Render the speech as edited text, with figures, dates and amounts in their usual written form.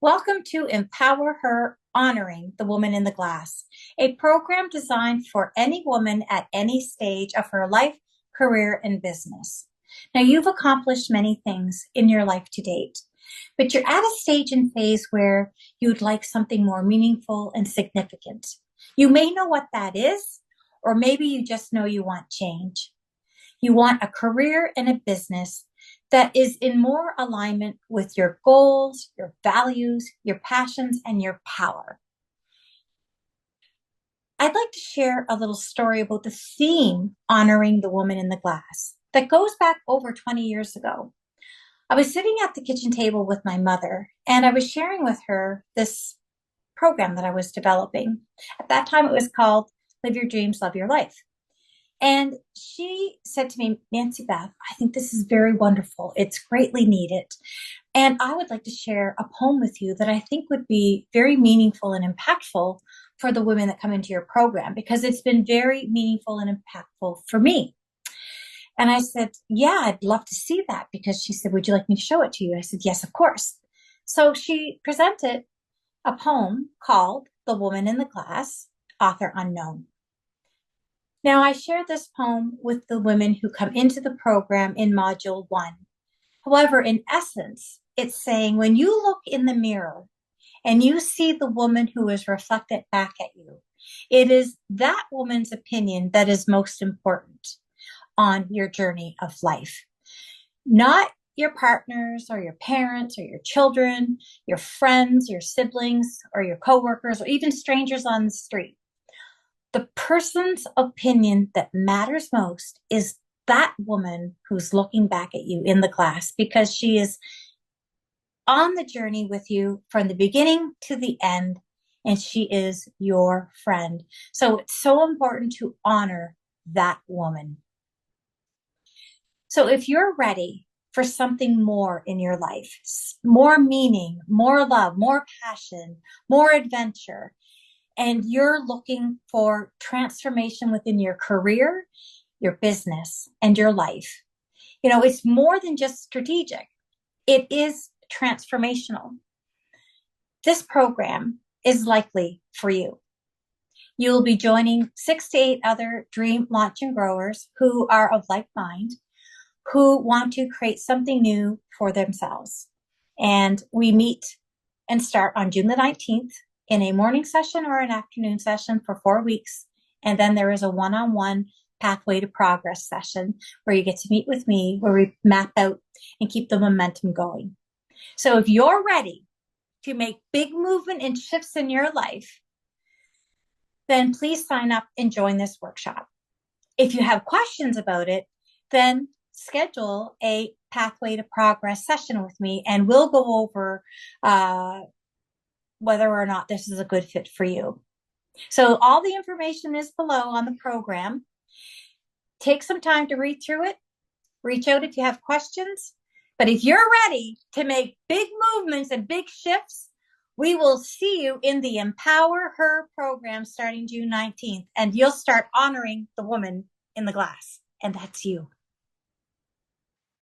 Welcome to Empower Her, Honoring the Woman in the Glass, a program designed for any woman at any stage of her life, career, and business. Now, you've accomplished many things in your life to date, but you're at a stage and phase where you'd like something more meaningful and significant. You may know what that is, or maybe you just know you want change. You want a career and a business that is in more alignment with your goals, your values, your passions, and your power. I'd like to share a little story about the theme honoring the woman in the glass that goes back over 20 years ago. I was sitting at the kitchen table with my mother, and I was sharing with her this program that I was developing. At that time, it was called Live Your Dreams, Love Your Life. And she said to me, Nancy Beth, I think this is very wonderful. It's greatly needed. And I would like to share a poem with you that I think would be very meaningful and impactful for the women that come into your program, because it's been very meaningful and impactful for me. And I said, yeah, I'd love to see that, because she said, would you like me to show it to you? I said, yes, of course. So she presented a poem called The Woman in the Glass, author unknown. Now, I share this poem with the women who come into the program in Module 1. However, in essence, it's saying when you look in the mirror and you see the woman who is reflected back at you, it is that woman's opinion that is most important on your journey of life. Not your partners or your parents or your children, your friends, your siblings, or your coworkers, or even strangers on the street. The person's opinion that matters most is that woman who's looking back at you in the glass, because she is on the journey with you from the beginning to the end, and she is your friend. So it's so important to honor that woman. So if you're ready for something more in your life, more meaning, more love, more passion, more adventure, and you're looking for transformation within your career, your business, and your life, it's more than just strategic. It is transformational. This program is likely for you. You'll be joining 6 to 8 other dream launch and growers who are of like mind, who want to create something new for themselves. And we meet and start on June the 19th in a morning session or an afternoon session for 4 weeks. And then there is a one-on-one pathway to progress session where you get to meet with me, where we map out and keep the momentum going. So if you're ready to make big movement and shifts in your life, then please sign up and join this workshop. If you have questions about it, then schedule a pathway to progress session with me, and we'll go over whether or not this is a good fit for you. So all the information is below on the program. Take some time to read through it. Reach out if you have questions. But if you're ready to make big movements and big shifts, we will see you in the Empower Her program starting June 19th, and you'll start honoring the woman in the glass. And that's you.